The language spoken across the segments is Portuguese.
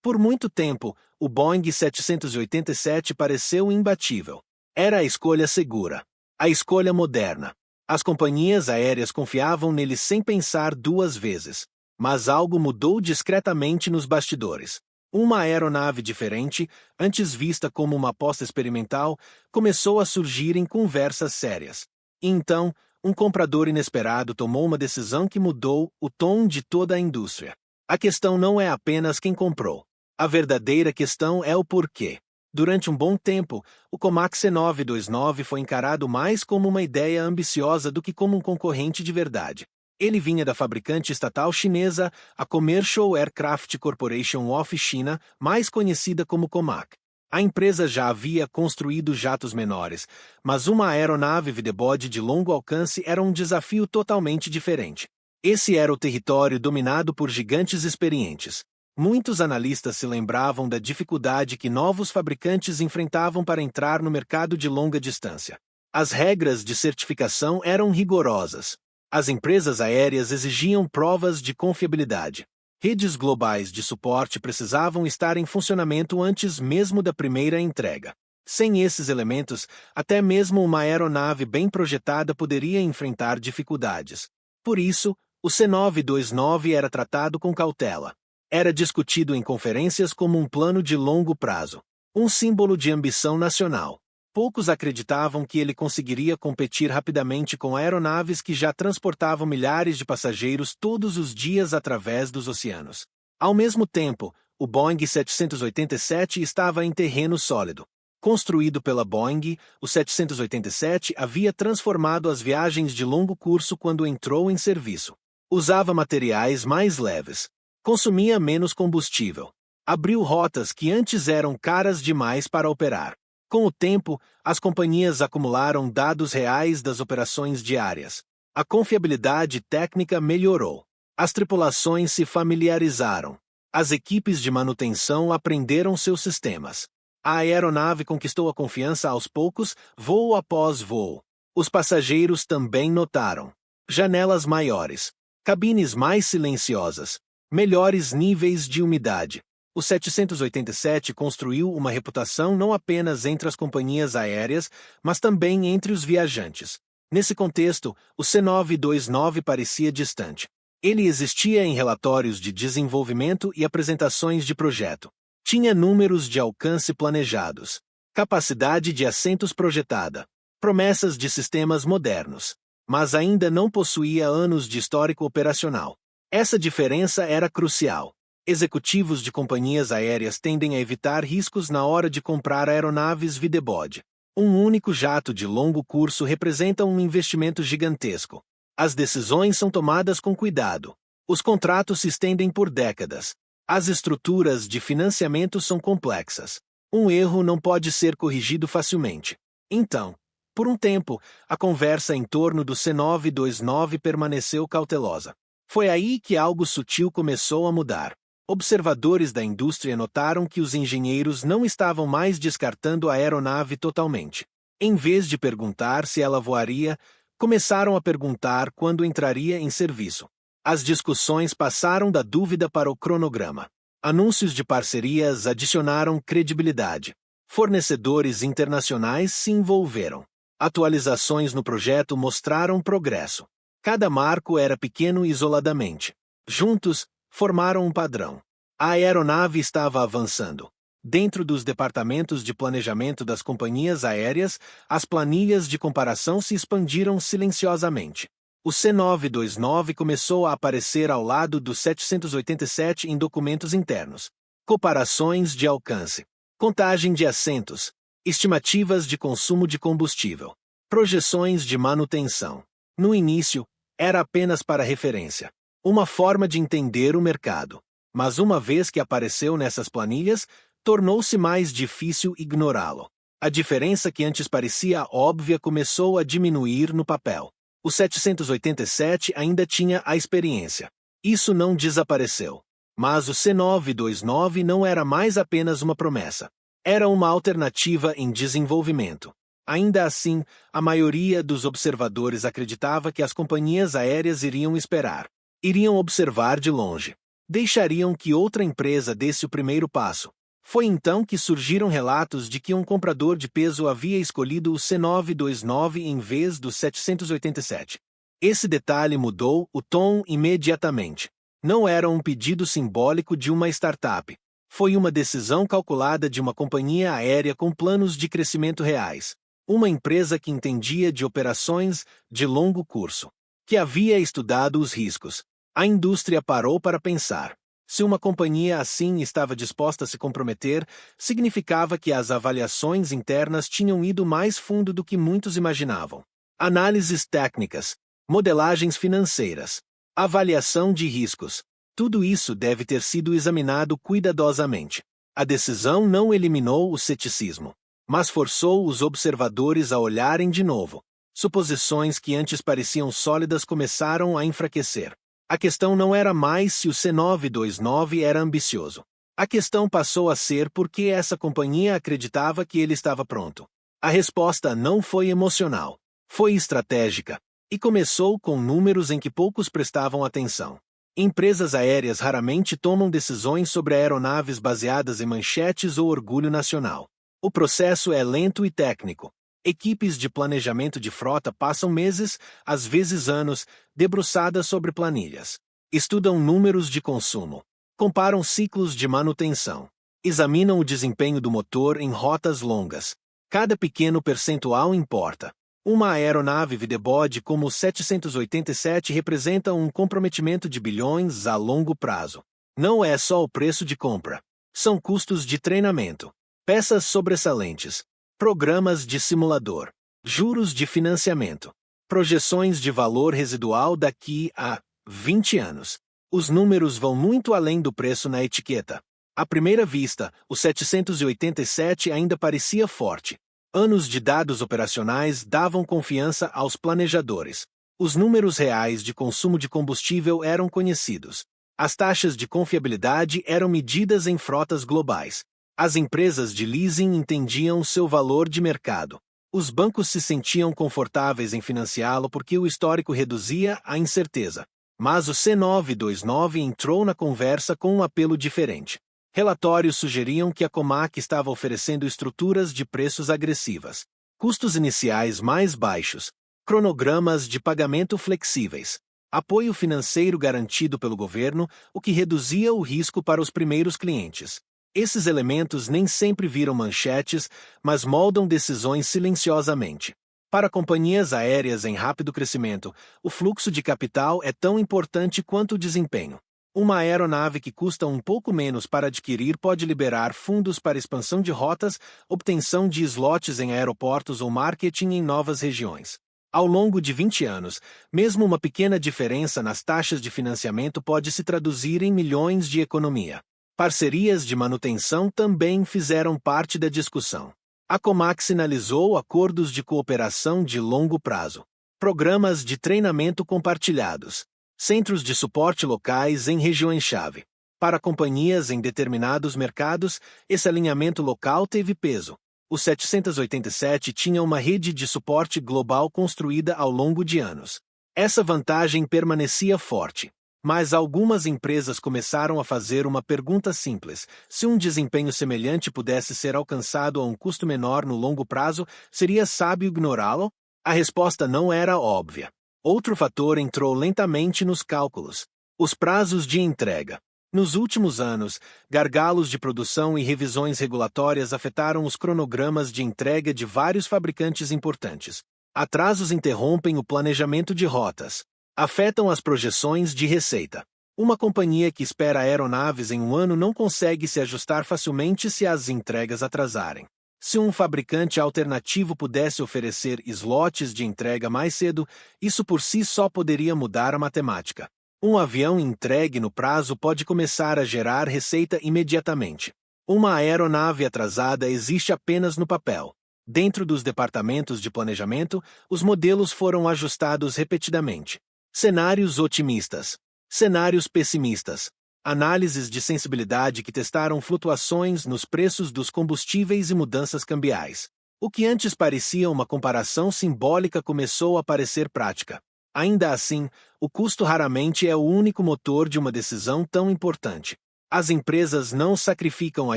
Por muito tempo, o Boeing 787 pareceu imbatível. Era a escolha segura. A escolha moderna. As companhias aéreas confiavam nele sem pensar duas vezes. Mas algo mudou discretamente nos bastidores. Uma aeronave diferente, antes vista como uma aposta experimental, começou a surgir em conversas sérias. E então, um comprador inesperado tomou uma decisão que mudou o tom de toda a indústria. A questão não é apenas quem comprou. A verdadeira questão é o porquê. Durante um bom tempo, o Comac C929 foi encarado mais como uma ideia ambiciosa do que como um concorrente de verdade. Ele vinha da fabricante estatal chinesa, a Commercial Aircraft Corporation of China, mais conhecida como Comac. A empresa já havia construído jatos menores, mas uma aeronave videbode de longo alcance era um desafio totalmente diferente. Esse era o território dominado por gigantes experientes. Muitos analistas se lembravam da dificuldade que novos fabricantes enfrentavam para entrar no mercado de longa distância. As regras de certificação eram rigorosas. As empresas aéreas exigiam provas de confiabilidade. Redes globais de suporte precisavam estar em funcionamento antes mesmo da primeira entrega. Sem esses elementos, até mesmo uma aeronave bem projetada poderia enfrentar dificuldades. Por isso, o C929 era tratado com cautela. Era discutido em conferências como um plano de longo prazo, um símbolo de ambição nacional. Poucos acreditavam que ele conseguiria competir rapidamente com aeronaves que já transportavam milhares de passageiros todos os dias através dos oceanos. Ao mesmo tempo, o Boeing 787 estava em terreno sólido. Construído pela Boeing, o 787 havia transformado as viagens de longo curso quando entrou em serviço. Usava materiais mais leves. Consumia menos combustível. Abriu rotas que antes eram caras demais para operar. Com o tempo, as companhias acumularam dados reais das operações diárias. A confiabilidade técnica melhorou. As tripulações se familiarizaram. As equipes de manutenção aprenderam seus sistemas. A aeronave conquistou a confiança aos poucos, voo após voo. Os passageiros também notaram. Janelas maiores. Cabines mais silenciosas. Melhores níveis de umidade. O 787 construiu uma reputação não apenas entre as companhias aéreas, mas também entre os viajantes. Nesse contexto, o C929 parecia distante. Ele existia em relatórios de desenvolvimento e apresentações de projeto. Tinha números de alcance planejados, capacidade de assentos projetada, promessas de sistemas modernos, mas ainda não possuía anos de histórico operacional. Essa diferença era crucial. Executivos de companhias aéreas tendem a evitar riscos na hora de comprar aeronaves videbode. Um único jato de longo curso representa um investimento gigantesco. As decisões são tomadas com cuidado. Os contratos se estendem por décadas. As estruturas de financiamento são complexas. Um erro não pode ser corrigido facilmente. Então, por um tempo, a conversa em torno do C929 permaneceu cautelosa. Foi aí que algo sutil começou a mudar. Observadores da indústria notaram que os engenheiros não estavam mais descartando a aeronave totalmente. Em vez de perguntar se ela voaria, começaram a perguntar quando entraria em serviço. As discussões passaram da dúvida para o cronograma. Anúncios de parcerias adicionaram credibilidade. Fornecedores internacionais se envolveram. Atualizações no projeto mostraram progresso. Cada marco era pequeno isoladamente. Juntos, formaram um padrão. A aeronave estava avançando. Dentro dos departamentos de planejamento das companhias aéreas, as planilhas de comparação se expandiram silenciosamente. O C929 começou a aparecer ao lado do 787 em documentos internos. Comparações de alcance. Contagem de assentos. Estimativas de consumo de combustível. Projeções de manutenção. No início, era apenas para referência. Uma forma de entender o mercado. Mas uma vez que apareceu nessas planilhas, tornou-se mais difícil ignorá-lo. A diferença que antes parecia óbvia começou a diminuir no papel. O 787 ainda tinha a experiência. Isso não desapareceu. Mas o C929 não era mais apenas uma promessa. Era uma alternativa em desenvolvimento. Ainda assim, a maioria dos observadores acreditava que as companhias aéreas iriam esperar. Iriam observar de longe. deixariam que outra empresa desse o primeiro passo. Foi então que surgiram relatos de que um comprador de peso havia escolhido o C929 em vez do 787. Esse detalhe mudou o tom imediatamente. Não era um pedido simbólico de uma startup. Foi uma decisão calculada de uma companhia aérea com planos de crescimento reais. Uma empresa que entendia de operações de longo curso, que havia estudado os riscos. A indústria parou para pensar. Se uma companhia assim estava disposta a se comprometer, significava que as avaliações internas tinham ido mais fundo do que muitos imaginavam. Análises técnicas, modelagens financeiras, avaliação de riscos. Tudo isso deve ter sido examinado cuidadosamente. A decisão não eliminou o ceticismo, mas forçou os observadores a olharem de novo. Suposições que antes pareciam sólidas começaram a enfraquecer. A questão não era mais se o C929 era ambicioso. A questão passou a ser por que essa companhia acreditava que ele estava pronto. A resposta não foi emocional, foi estratégica, e começou com números em que poucos prestavam atenção. Empresas aéreas raramente tomam decisões sobre aeronaves baseadas em manchetes ou orgulho nacional. O processo é lento e técnico. Equipes de planejamento de frota passam meses, às vezes anos, debruçadas sobre planilhas. Estudam números de consumo. Comparam ciclos de manutenção. Examinam o desempenho do motor em rotas longas. Cada pequeno percentual importa. Uma aeronave widebody como o 787 representa um comprometimento de bilhões a longo prazo. Não é só o preço de compra. São custos de treinamento, peças sobressalentes, programas de simulador, juros de financiamento, projeções de valor residual daqui a 20 anos. Os números vão muito além do preço na etiqueta. À primeira vista, o 787 ainda parecia forte. Anos de dados operacionais davam confiança aos planejadores. Os números reais de consumo de combustível eram conhecidos. As taxas de confiabilidade eram medidas em frotas globais. As empresas de leasing entendiam seu valor de mercado. Os bancos se sentiam confortáveis em financiá-lo porque o histórico reduzia a incerteza. Mas o C929 entrou na conversa com um apelo diferente. Relatórios sugeriam que a Comac estava oferecendo estruturas de preços agressivas, custos iniciais mais baixos, cronogramas de pagamento flexíveis, apoio financeiro garantido pelo governo, o que reduzia o risco para os primeiros clientes. Esses elementos nem sempre viram manchetes, mas moldam decisões silenciosamente. Para companhias aéreas em rápido crescimento, o fluxo de capital é tão importante quanto o desempenho. Uma aeronave que custa um pouco menos para adquirir pode liberar fundos para expansão de rotas, obtenção de slots em aeroportos ou marketing em novas regiões. Ao longo de 20 anos, mesmo uma pequena diferença nas taxas de financiamento pode se traduzir em milhões de economia. Parcerias de manutenção também fizeram parte da discussão. A Comac sinalizou acordos de cooperação de longo prazo, programas de treinamento compartilhados, centros de suporte locais em regiões-chave. Para companhias em determinados mercados, esse alinhamento local teve peso. O 787 tinha uma rede de suporte global construída ao longo de anos. Essa vantagem permanecia forte. Mas algumas empresas começaram a fazer uma pergunta simples: se um desempenho semelhante pudesse ser alcançado a um custo menor no longo prazo, seria sábio ignorá-lo? A resposta não era óbvia. Outro fator entrou lentamente nos cálculos: os prazos de entrega. Nos últimos anos, gargalos de produção e revisões regulatórias afetaram os cronogramas de entrega de vários fabricantes importantes. Atrasos interrompem o planejamento de rotas, afetam as projeções de receita. Uma companhia que espera aeronaves em um ano não consegue se ajustar facilmente se as entregas atrasarem. Se um fabricante alternativo pudesse oferecer slots de entrega mais cedo, isso por si só poderia mudar a matemática. Um avião entregue no prazo pode começar a gerar receita imediatamente. Uma aeronave atrasada existe apenas no papel. Dentro dos departamentos de planejamento, os modelos foram ajustados repetidamente. Cenários otimistas. Cenários pessimistas. Análises de sensibilidade que testaram flutuações nos preços dos combustíveis e mudanças cambiais. O que antes parecia uma comparação simbólica começou a parecer prática. Ainda assim, o custo raramente é o único motor de uma decisão tão importante. As empresas não sacrificam a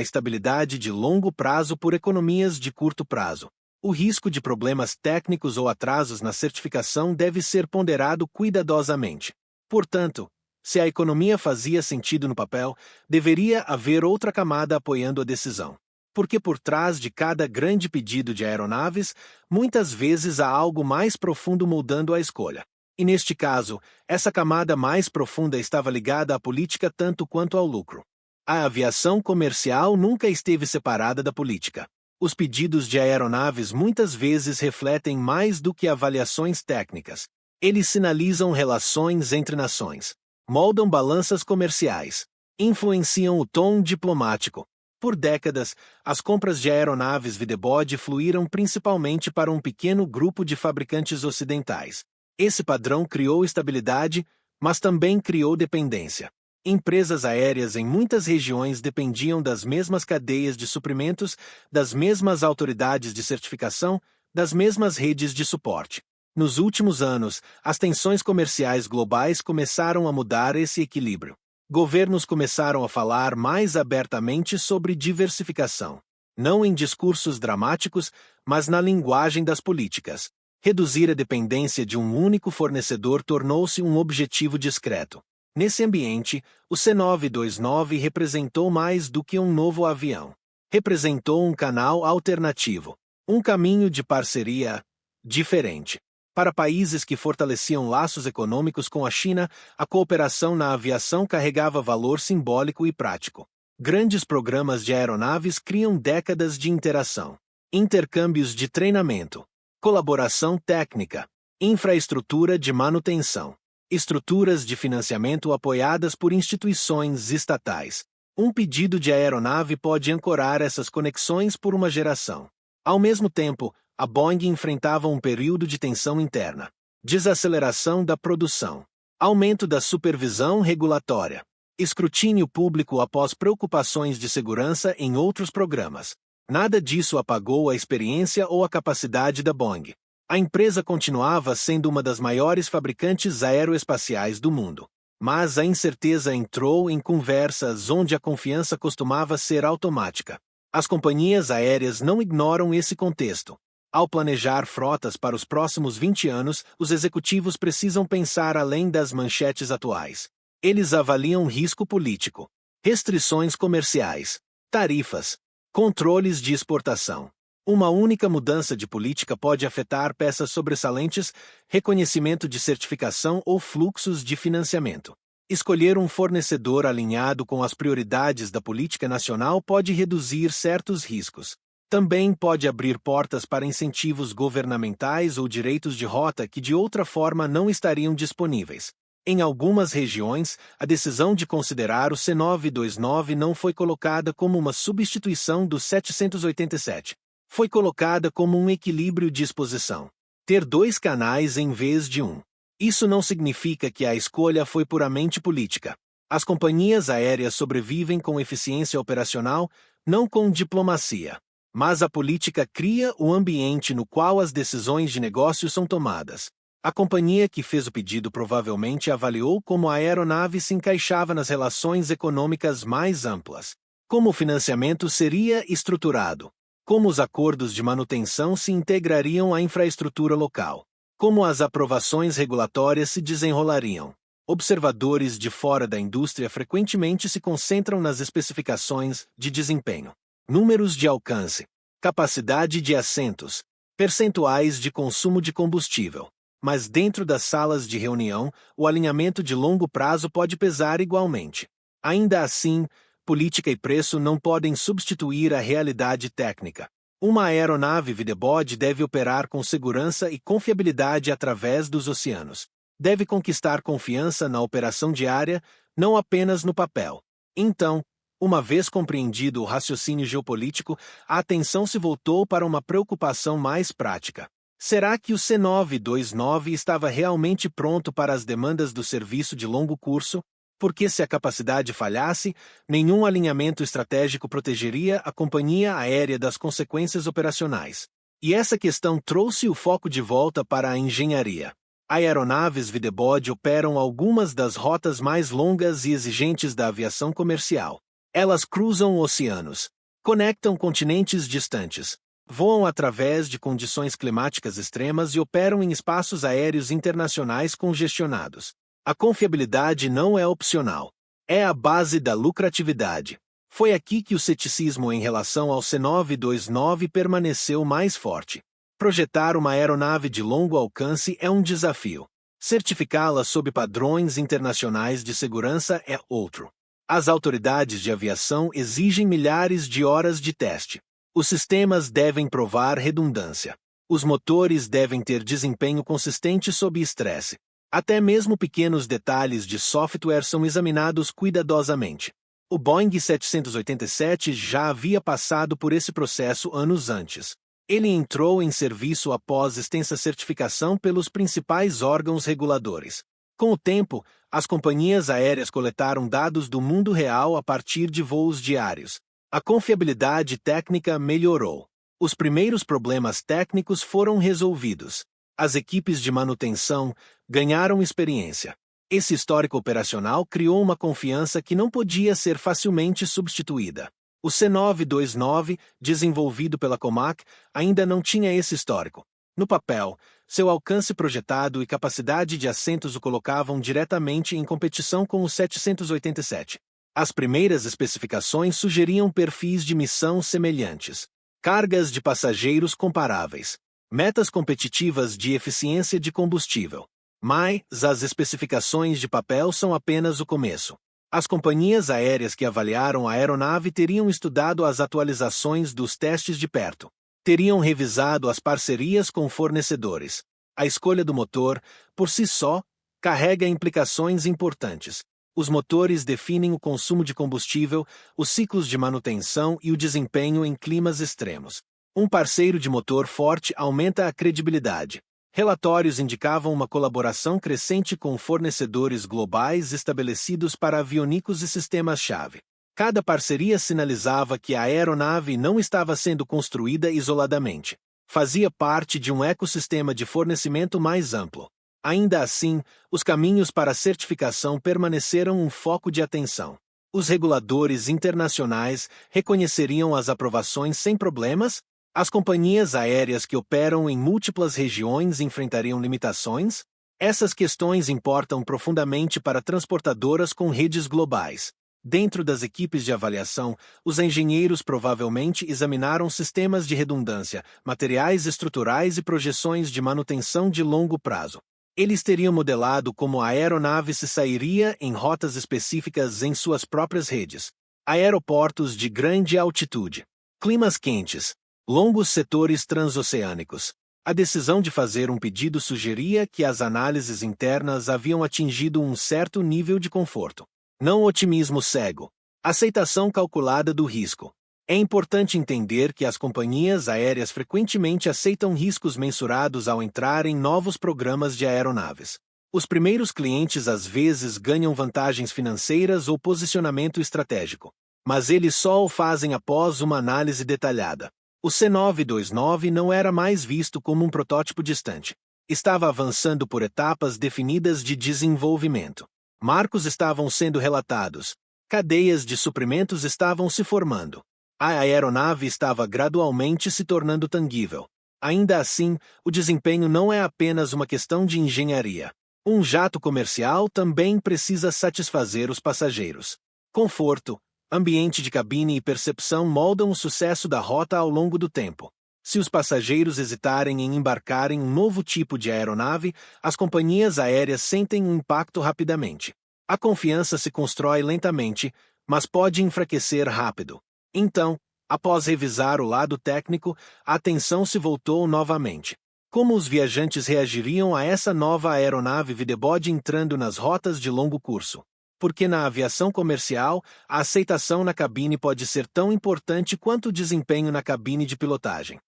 estabilidade de longo prazo por economias de curto prazo. O risco de problemas técnicos ou atrasos na certificação deve ser ponderado cuidadosamente. Portanto, se a economia fazia sentido no papel, deveria haver outra camada apoiando a decisão. Porque por trás de cada grande pedido de aeronaves, muitas vezes há algo mais profundo moldando a escolha. E neste caso, essa camada mais profunda estava ligada à política tanto quanto ao lucro. A aviação comercial nunca esteve separada da política. Os pedidos de aeronaves muitas vezes refletem mais do que avaliações técnicas. Eles sinalizam relações entre nações, moldam balanças comerciais, influenciam o tom diplomático. Por décadas, as compras de aeronaves Videbode fluíram principalmente para um pequeno grupo de fabricantes ocidentais. Esse padrão criou estabilidade, mas também criou dependência. Empresas aéreas em muitas regiões dependiam das mesmas cadeias de suprimentos, das mesmas autoridades de certificação, das mesmas redes de suporte. Nos últimos anos, as tensões comerciais globais começaram a mudar esse equilíbrio. Governos começaram a falar mais abertamente sobre diversificação. Não em discursos dramáticos, mas na linguagem das políticas. Reduzir a dependência de um único fornecedor tornou-se um objetivo discreto. Nesse ambiente, o C929 representou mais do que um novo avião. Representou um canal alternativo, um caminho de parceria diferente. Para países que fortaleciam laços econômicos com a China, a cooperação na aviação carregava valor simbólico e prático. Grandes programas de aeronaves criam décadas de interação. Intercâmbios de treinamento, colaboração técnica, infraestrutura de manutenção, estruturas de financiamento apoiadas por instituições estatais. Um pedido de aeronave pode ancorar essas conexões por uma geração. Ao mesmo tempo, a Boeing enfrentava um período de tensão interna, desaceleração da produção, aumento da supervisão regulatória, escrutínio público após preocupações de segurança em outros programas. Nada disso apagou a experiência ou a capacidade da Boeing. A empresa continuava sendo uma das maiores fabricantes aeroespaciais do mundo. Mas a incerteza entrou em conversas onde a confiança costumava ser automática. As companhias aéreas não ignoram esse contexto. Ao planejar frotas para os próximos 20 anos, os executivos precisam pensar além das manchetes atuais. Eles avaliam risco político, restrições comerciais, tarifas, controles de exportação. Uma única mudança de política pode afetar peças sobressalentes, reconhecimento de certificação ou fluxos de financiamento. Escolher um fornecedor alinhado com as prioridades da política nacional pode reduzir certos riscos. Também pode abrir portas para incentivos governamentais ou direitos de rota que de outra forma não estariam disponíveis. Em algumas regiões, a decisão de considerar o C929 não foi colocada como uma substituição do 787. Foi colocada como um equilíbrio de exposição. Ter 2 canais em vez de um. Isso não significa que a escolha foi puramente política. As companhias aéreas sobrevivem com eficiência operacional, não com diplomacia. Mas a política cria o ambiente no qual as decisões de negócio são tomadas. A companhia que fez o pedido provavelmente avaliou como a aeronave se encaixava nas relações econômicas mais amplas, como o financiamento seria estruturado, como os acordos de manutenção se integrariam à infraestrutura local, como as aprovações regulatórias se desenrolariam. Observadores de fora da indústria frequentemente se concentram nas especificações de desempenho, números de alcance, capacidade de assentos, percentuais de consumo de combustível. Mas dentro das salas de reunião, o alinhamento de longo prazo pode pesar igualmente. Ainda assim, política e preço não podem substituir a realidade técnica. Uma aeronave Videbode deve operar com segurança e confiabilidade através dos oceanos. Deve conquistar confiança na operação diária, não apenas no papel. Então, uma vez compreendido o raciocínio geopolítico, a atenção se voltou para uma preocupação mais prática. Será que o C929 estava realmente pronto para as demandas do serviço de longo curso? Porque se a capacidade falhasse, nenhum alinhamento estratégico protegeria a companhia aérea das consequências operacionais. E essa questão trouxe o foco de volta para a engenharia. Aeronaves Videbode operam algumas das rotas mais longas e exigentes da aviação comercial. Elas cruzam oceanos, conectam continentes distantes, voam através de condições climáticas extremas e operam em espaços aéreos internacionais congestionados. A confiabilidade não é opcional. É a base da lucratividade. Foi aqui que o ceticismo em relação ao C929 permaneceu mais forte. Projetar uma aeronave de longo alcance é um desafio. Certificá-la sob padrões internacionais de segurança é outro. As autoridades de aviação exigem milhares de horas de teste. Os sistemas devem provar redundância. Os motores devem ter desempenho consistente sob estresse. Até mesmo pequenos detalhes de software são examinados cuidadosamente. O Boeing 787 já havia passado por esse processo anos antes. Ele entrou em serviço após extensa certificação pelos principais órgãos reguladores. Com o tempo, as companhias aéreas coletaram dados do mundo real a partir de voos diários. A confiabilidade técnica melhorou. Os primeiros problemas técnicos foram resolvidos. As equipes de manutenção ganharam experiência. Esse histórico operacional criou uma confiança que não podia ser facilmente substituída. O C929, desenvolvido pela Comac, ainda não tinha esse histórico. No papel, seu alcance projetado e capacidade de assentos o colocavam diretamente em competição com o 787. As primeiras especificações sugeriam perfis de missão semelhantes, cargas de passageiros comparáveis, metas competitivas de eficiência de combustível. Mas as especificações de papel são apenas o começo. As companhias aéreas que avaliaram a aeronave teriam estudado as atualizações dos testes de perto. Teriam revisado as parcerias com fornecedores. A escolha do motor, por si só, carrega implicações importantes. Os motores definem o consumo de combustível, os ciclos de manutenção e o desempenho em climas extremos. Um parceiro de motor forte aumenta a credibilidade. Relatórios indicavam uma colaboração crescente com fornecedores globais estabelecidos para avionicos e sistemas-chave. Cada parceria sinalizava que a aeronave não estava sendo construída isoladamente. Fazia parte de um ecossistema de fornecimento mais amplo. Ainda assim, os caminhos para a certificação permaneceram um foco de atenção. Os reguladores internacionais reconheceriam as aprovações sem problemas? As companhias aéreas que operam em múltiplas regiões enfrentariam limitações? Essas questões importam profundamente para transportadoras com redes globais. Dentro das equipes de avaliação, os engenheiros provavelmente examinaram sistemas de redundância, materiais estruturais e projeções de manutenção de longo prazo. Eles teriam modelado como a aeronave se sairia em rotas específicas em suas próprias redes. Aeroportos de grande altitude. Climas quentes. Longos setores transoceânicos. A decisão de fazer um pedido sugeria que as análises internas haviam atingido um certo nível de conforto. Não otimismo cego. Aceitação calculada do risco. É importante entender que as companhias aéreas frequentemente aceitam riscos mensurados ao entrar em novos programas de aeronaves. Os primeiros clientes às vezes ganham vantagens financeiras ou posicionamento estratégico, mas eles só o fazem após uma análise detalhada. O C929 não era mais visto como um protótipo distante. Estava avançando por etapas definidas de desenvolvimento. Marcos estavam sendo relatados. Cadeias de suprimentos estavam se formando. A aeronave estava gradualmente se tornando tangível. Ainda assim, o desempenho não é apenas uma questão de engenharia. Um jato comercial também precisa satisfazer os passageiros. Conforto, ambiente de cabine e percepção moldam o sucesso da rota ao longo do tempo. Se os passageiros hesitarem em embarcar em um novo tipo de aeronave, as companhias aéreas sentem um impacto rapidamente. A confiança se constrói lentamente, mas pode enfraquecer rápido. Então, após revisar o lado técnico, a atenção se voltou novamente. Como os viajantes reagiriam a essa nova aeronave Videbode entrando nas rotas de longo curso? Porque na aviação comercial, a aceitação na cabine pode ser tão importante quanto o desempenho na cabine de pilotagem.